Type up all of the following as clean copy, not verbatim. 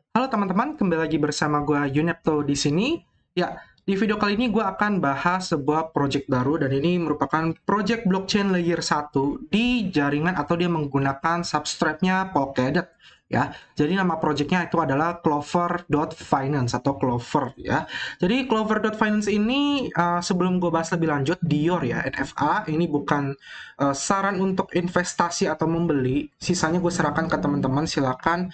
Halo teman-teman, kembali lagi bersama gue Yunepto di sini. Ya, di video kali ini gue akan bahas sebuah project baru dan ini merupakan project blockchain layer 1 di jaringan atau dia menggunakan substrate-nya Polkadot ya. Jadi nama projectnya itu adalah Clover.finance atau Clover ya. Jadi Clover.finance ini sebelum gue bahas lebih lanjut, Dior ya, NFA ini bukan saran untuk investasi atau membeli. Sisanya gue serahkan ke teman-teman, silakan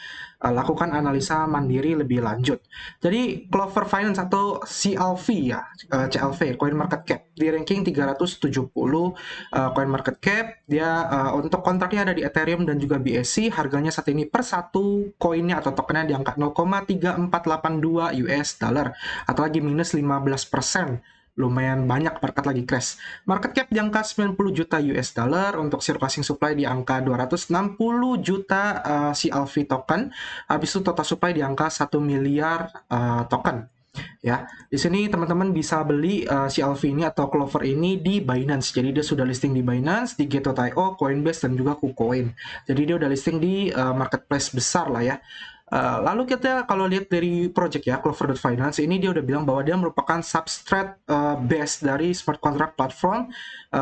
lakukan analisa mandiri lebih lanjut. Jadi Clover Finance atau CLV ya, CLV Coin Market Cap di ranking 370 Coin Market Cap. Dia untuk kontraknya ada di Ethereum dan juga BSC. Harganya saat ini per satu koinnya atau tokennya di angka 0,3482 US dollar atau lagi minus 15%. Lumayan banyak market lagi crash. Market cap di angka 90 juta US dollar, untuk circulating supply di angka 260 juta CLV token. Habis itu total supply di angka 1 miliar token. Ya, di sini teman-teman bisa beli CLV ini atau Clover ini di Binance. Jadi dia sudah listing di Binance, di Gate.io, Coinbase dan juga KuCoin. Jadi dia udah listing di marketplace besar lah ya. Lalu kita kalau lihat dari project ya, Clover.finance ini dia udah bilang bahwa dia merupakan substrate base dari smart contract platform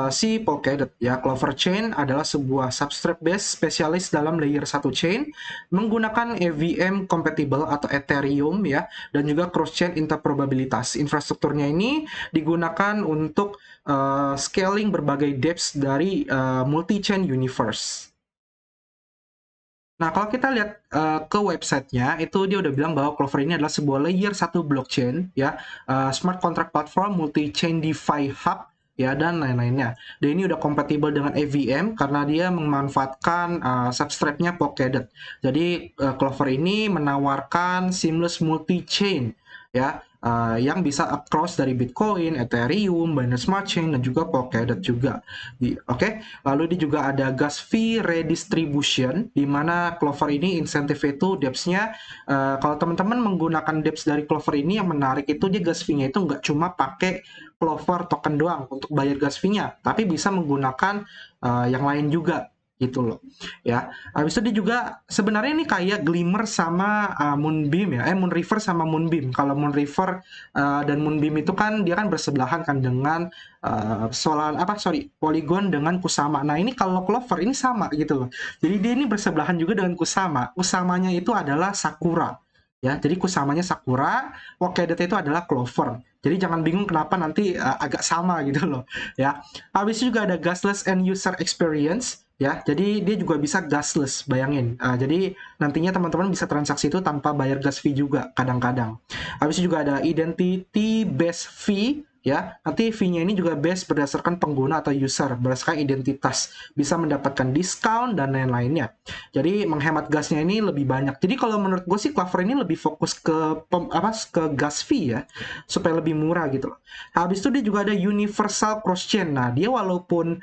si Polkadot ya. Clover Chain adalah sebuah substrate base spesialis dalam layer 1 chain menggunakan EVM compatible atau Ethereum ya, dan juga cross chain interoperabilitas. Infrastrukturnya ini digunakan untuk scaling berbagai dApps dari multi chain universe. Nah, kalau kita lihat ke websitenya, itu dia udah bilang bahwa Clover ini adalah sebuah layer 1 blockchain, ya, smart contract platform, multi-chain DeFi hub, ya, dan lain-lainnya. Dan ini udah kompatibel dengan EVM karena dia memanfaatkan substrate-nya Polkadot. Jadi, Clover ini menawarkan seamless multi-chain, ya, yang bisa across dari Bitcoin, Ethereum, Binance Smart Chain, dan juga Polkadot juga. Oke. Lalu ini juga ada gas fee redistribution, di mana Clover ini insentif itu DEPS-nya, kalau teman-teman menggunakan DEPS dari Clover ini, yang menarik itu dia gas fee-nya itu nggak cuma pakai Clover token doang untuk bayar gas fee-nya, tapi bisa menggunakan yang lain juga gitu loh ya. Habis itu dia juga sebenarnya ini kayak Glimmer sama Moonbeam ya, Moonriver sama Moonbeam. Kalau Moonriver dan Moonbeam itu kan dia kan bersebelahan kan dengan Polygon dengan Kusama. Nah, ini kalau Clover ini sama gitu loh. Jadi dia ini bersebelahan juga dengan Kusama. Kusamanya itu adalah Sakura. Ya, jadi Kusamanya Sakura, Polkadot itu adalah Clover. Jadi jangan bingung kenapa nanti agak sama gitu loh, ya. Habis itu juga ada gasless end user experience, ya. Jadi dia juga bisa gasless, bayangin. Jadi nantinya teman-teman bisa transaksi itu tanpa bayar gas fee juga kadang-kadang. Habis itu juga ada identity based fee, ya. Nanti fee-nya ini juga based berdasarkan pengguna atau user, berdasarkan identitas, bisa mendapatkan diskon dan lain-lainnya. Jadi menghemat gasnya ini lebih banyak. Jadi kalau menurut gue sih Clover ini lebih fokus ke gas fee ya, supaya lebih murah gitu loh. Habis itu dia juga ada universal cross chain. Nah, dia walaupun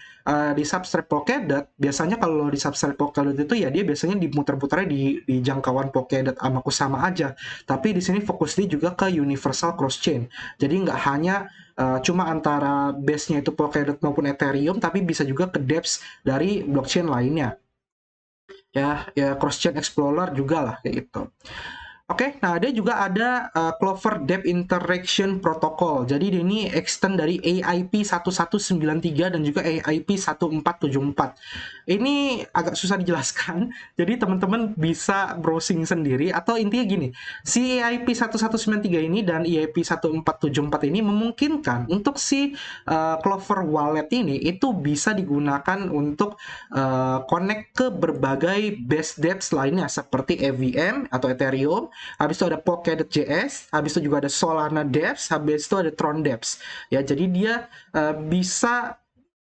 di substrate Polkadot, biasanya kalau di substrate Polkadot itu ya dia biasanya dimuter-puternya di jangkauan Polkadot sama Kusama aja. Tapi di sini fokus dia juga ke universal cross chain. Jadi nggak hanya cuma antara base-nya itu Polkadot maupun Ethereum, tapi bisa juga ke dApps dari blockchain lainnya. Ya cross chain explorer juga lah kayak gitu. Oke, nah dia juga ada Clover Deep Interaction Protocol. Jadi ini extend dari AIP 1193 dan juga AIP 1474. Ini agak susah dijelaskan, jadi teman-teman bisa browsing sendiri, atau intinya gini, si AIP 1193 ini dan AIP 1474 ini memungkinkan untuk si Clover Wallet ini itu bisa digunakan untuk connect ke berbagai base dApps lainnya seperti EVM atau Ethereum. Habis itu ada Polkadot.js, habis itu juga ada Solana dApps, habis itu ada Tron dApps. Ya, jadi dia bisa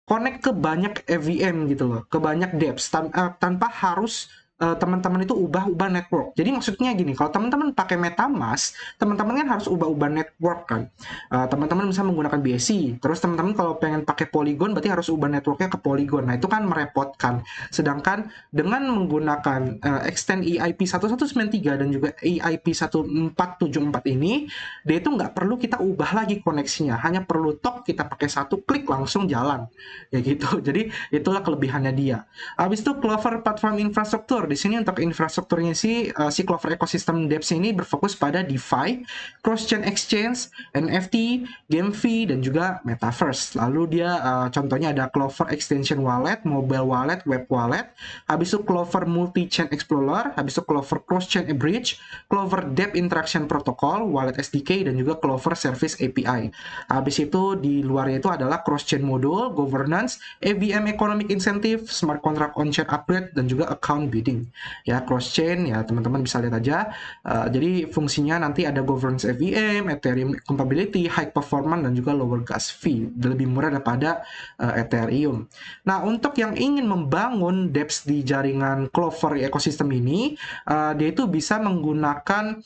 connect ke banyak EVM gitu loh, ke banyak dApps tanpa harus teman-teman itu ubah-ubah network. Jadi maksudnya gini, kalau teman-teman pakai MetaMask, teman-teman kan harus ubah-ubah network kan. Teman-teman bisa menggunakan BSC, terus teman-teman kalau pengen pakai Polygon berarti harus ubah networknya ke Polygon. Nah, itu kan merepotkan. Sedangkan dengan menggunakan extend EIP 1193 dan juga EIP 1474 ini, dia itu nggak perlu kita ubah lagi koneksinya, hanya perlu kita pakai satu klik langsung jalan ya gitu. Jadi itulah kelebihannya dia. Habis itu Clover Platform Infrastruktur. Clover. Di sini untuk infrastrukturnya si Clover Ecosystem Dapps ini berfokus pada DeFi, cross-chain exchange, NFT, game fee, dan juga metaverse. Lalu dia contohnya ada Clover Extension Wallet, Mobile Wallet, Web Wallet, habis itu Clover Multi-Chain Explorer, habis itu Clover Cross-Chain Bridge, Clover Dapps Interaction Protocol, Wallet SDK, dan juga Clover Service API. Habis itu di luarnya itu adalah cross-chain module, governance, EVM Economic Incentive, Smart Contract On-Chain Upgrade, dan juga account bidding. Ya, cross-chain ya teman-teman bisa lihat aja. Jadi fungsinya nanti ada governance EVM, Ethereum compatibility, high performance, dan juga lower gas fee. Lebih murah daripada Ethereum. Nah, untuk yang ingin membangun dApps di jaringan Clover ekosistem ini, dia itu bisa menggunakan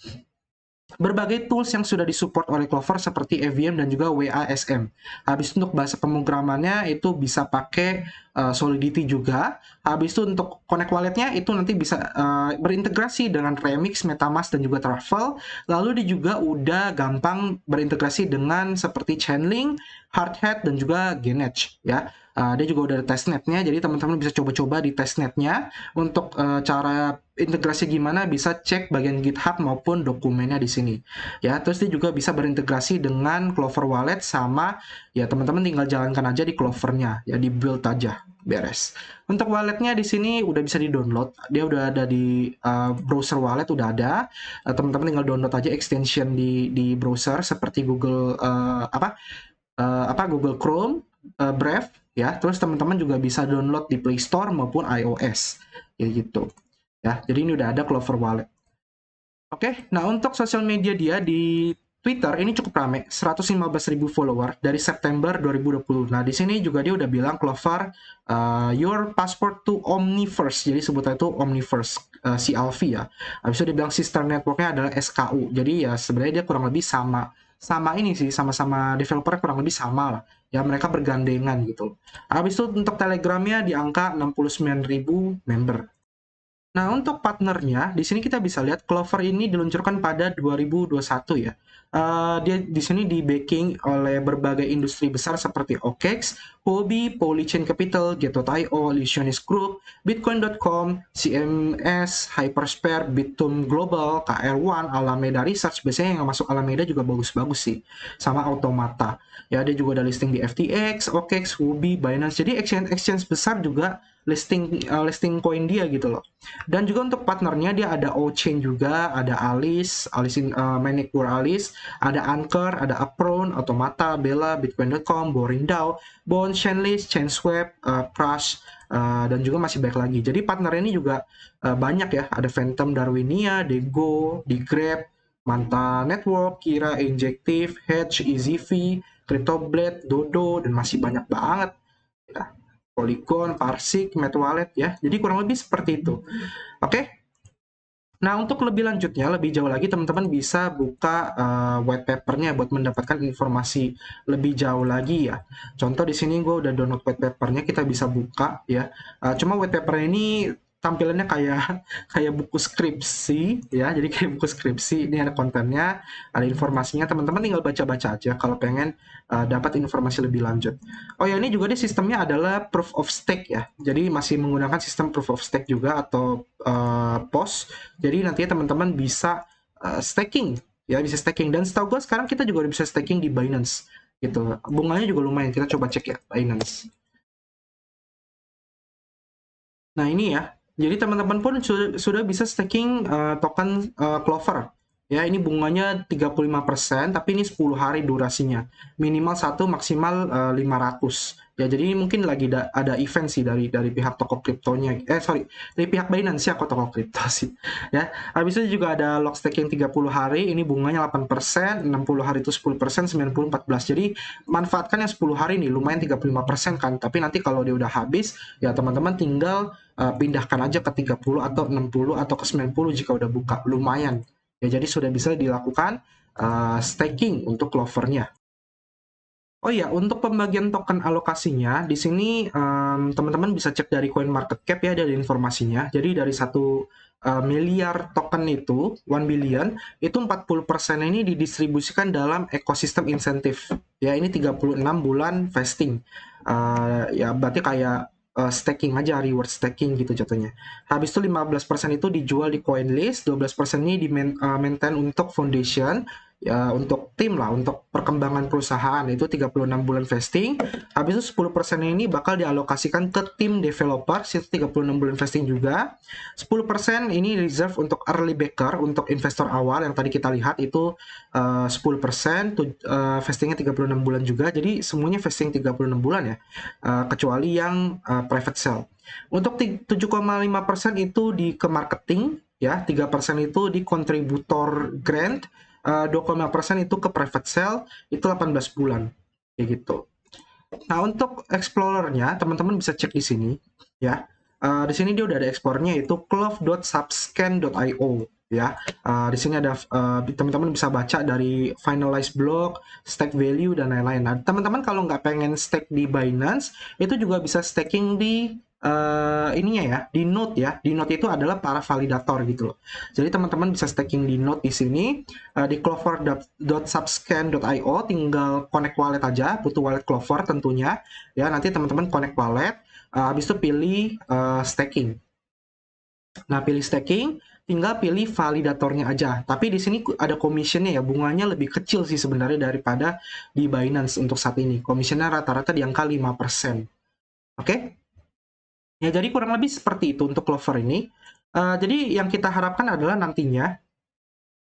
berbagai tools yang sudah disupport oleh Clover seperti EVM dan juga WASM. Habis itu untuk bahasa pemrogramannya itu bisa pakai Solidity juga. Habis itu untuk connect walletnya itu nanti bisa berintegrasi dengan Remix, MetaMask, dan juga Truffle. Lalu dia juga udah gampang berintegrasi dengan seperti Chainlink, Hardhat, dan juga Genetch ya. Dia juga udah ada testnetnya, jadi teman-teman bisa coba-coba di testnetnya. Untuk cara integrasi gimana bisa cek bagian GitHub maupun dokumennya di sini. Ya, terus dia juga bisa berintegrasi dengan Clover Wallet sama ya teman-teman tinggal jalankan aja di Clovernya, ya di build aja, beres. Untuk walletnya di sini udah bisa di-download, dia udah ada di browser wallet udah ada. Teman-teman tinggal download aja extension di browser seperti Google Google Chrome, Brave ya. Terus teman-teman juga bisa download di Play Store maupun iOS ya gitu. Ya, jadi ini udah ada Clover Wallet. Oke, nah untuk sosial media dia di Twitter ini cukup rame, 115.000 follower dari September 2020. Nah, di sini juga dia udah bilang Clover, your passport to Omniverse. Jadi sebutnya itu Omniverse, si Alfie ya. Habis itu dia bilang sister networknya adalah SKU. Jadi ya sebenarnya dia kurang lebih sama ini sih, sama-sama developer kurang lebih sama lah. Ya mereka bergandengan gitu. Habis itu untuk Telegramnya di angka 69.000 member. Nah, untuk partnernya, di sini kita bisa lihat Clover ini diluncurkan pada 2021 ya. Dia di sini di-backing oleh berbagai industri besar seperti OKX, Huobi, Polychain Capital, Get.io, Illusionist Group, Bitcoin.com, CMS, Hypersphere, Bitum Global, KR1, Alameda Research. Biasanya yang masuk Alameda juga bagus-bagus sih. Sama Automata. Ya, dia juga ada listing di FTX, OKX, Huobi, Binance. Jadi exchange besar juga listing coin dia gitu loh. Dan juga untuk partnernya dia ada O-Chain juga, ada Alice Manicure Alice, ada Anchor, ada Apron, Automata, Bella, Bitcoin.com, Boring DAO, Bond, Chainlist, Chainswap, Crush, dan juga masih banyak lagi. Jadi partner ini juga banyak ya, ada Phantom Darwinia, Dego, Digrab, Manta Network, Kira, Injective, Hedge, EasyV, CryptoBlade, Dodo, dan masih banyak banget. Ya. Polygon, Parsec, MetaWallet ya. Jadi kurang lebih seperti itu. Oke. Nah, untuk lebih lanjutnya, lebih jauh lagi, teman-teman bisa buka white papernya buat mendapatkan informasi lebih jauh lagi ya. Contoh di sini gue udah download white papernya, kita bisa buka ya. Cuma white paper ini tampilannya kayak buku skripsi ya, jadi kayak buku skripsi. Ini ada kontennya, ada informasinya, teman-teman tinggal baca-baca aja kalau pengen dapat informasi lebih lanjut. Oh ya, ini juga di sistemnya adalah proof of stake ya, jadi masih menggunakan sistem proof of stake juga atau POS. Jadi nantinya teman-teman bisa staking ya, bisa staking. Dan setahu gue sekarang kita juga bisa staking di Binance gitu, bunganya juga lumayan. Kita coba cek ya Binance. Nah ini ya, jadi teman-teman pun sudah bisa staking token Clover. Ya, ini bunganya 35%, tapi ini 10 hari durasinya. Minimal 1, maksimal 500. Ya, jadi mungkin lagi ada event sih dari pihak toko kriptonya. Dari pihak Binance ya, kok toko kripto sih. Ya, habis itu juga ada lock staking 30 hari, ini bunganya 8%, 60 hari itu 10%, 90 14. Jadi manfaatkan yang 10 hari nih, lumayan 35% kan. Tapi nanti kalau dia udah habis, ya teman-teman tinggal pindahkan aja ke 30 atau 60 atau ke 90 jika udah buka. Lumayan. Ya, jadi sudah bisa dilakukan staking untuk Clover-nya. Oh ya, untuk pembagian token alokasinya, di sini teman-teman bisa cek dari CoinMarketCap ya, dari informasinya. Jadi dari 1 miliar token itu, 1 billion, itu 40% ini didistribusikan dalam ekosistem insentif. Ya, ini 36 bulan vesting. Ya, berarti kayak staking aja, reward staking gitu jatuhnya. Habis itu 15% itu dijual di CoinList, 12% ini di maintain untuk foundation, ya untuk tim lah, untuk perkembangan perusahaan, itu 36 bulan vesting. Habis itu 10% ini bakal dialokasikan ke tim developer, itu 36 bulan vesting juga. 10% ini reserve untuk early backer, untuk investor awal yang tadi kita lihat itu 10%, vestingnya 36 bulan juga, jadi semuanya vesting 36 bulan ya, kecuali yang private sale. Untuk 7,5% itu ke marketing, ya, 3% itu di kontributor grant, 2,5% itu ke private sale, itu 18 bulan, kayak gitu. Nah, untuk explorernya, teman-teman bisa cek di sini, ya. Di sini dia udah ada explorernya, yaitu clove.subscan.io, ya. Di sini ada teman-teman bisa baca dari finalize block, stake value, dan lain-lain. Nah, teman-teman kalau nggak pengen stake di Binance, itu juga bisa staking di ininya ya, di Node ya. Di Node itu adalah para validator gitu loh. Jadi teman-teman bisa staking di Node di sini, di clover.subscan.io, tinggal connect wallet aja, butuh wallet Clover tentunya. Ya, nanti teman-teman connect wallet, habis itu pilih staking. Nah, pilih staking, tinggal pilih validatornya aja. Tapi di sini ada commissionnya ya, bunganya lebih kecil sih sebenarnya daripada di Binance untuk saat ini. Commissionnya rata-rata di angka 5%. Oke? Ya, jadi kurang lebih seperti itu untuk Clover ini. Jadi yang kita harapkan adalah nantinya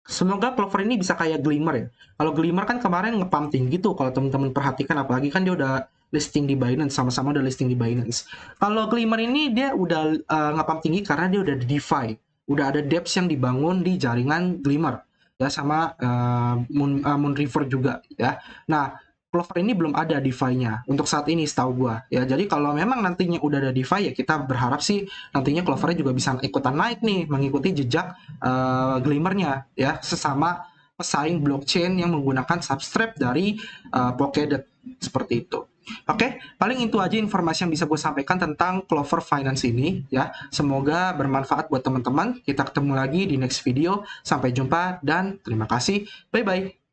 semoga Clover ini bisa kayak Glimmer ya. Kalau Glimmer kan kemarin nge-pump tinggi tuh, kalau teman-teman perhatikan, apalagi kan dia udah listing di Binance, sama-sama udah listing di Binance. Kalau Glimmer ini dia udah nge-pump tinggi karena dia udah di DeFi, udah ada dApps yang dibangun di jaringan Glimmer ya, sama Moonriver juga ya. Nah, Clover ini belum ada DeFi-nya untuk saat ini setahu gua ya. Jadi kalau memang nantinya udah ada DeFi ya, kita berharap sih nantinya Clover-nya juga bisa ikutan naik nih, mengikuti jejak Glimmer-nya ya, sesama pesaing blockchain yang menggunakan substrate dari Polkadot seperti itu. Oke, paling itu aja informasi yang bisa gue sampaikan tentang Clover Finance ini ya. Semoga bermanfaat buat teman-teman. Kita ketemu lagi di next video. Sampai jumpa dan terima kasih. Bye-bye.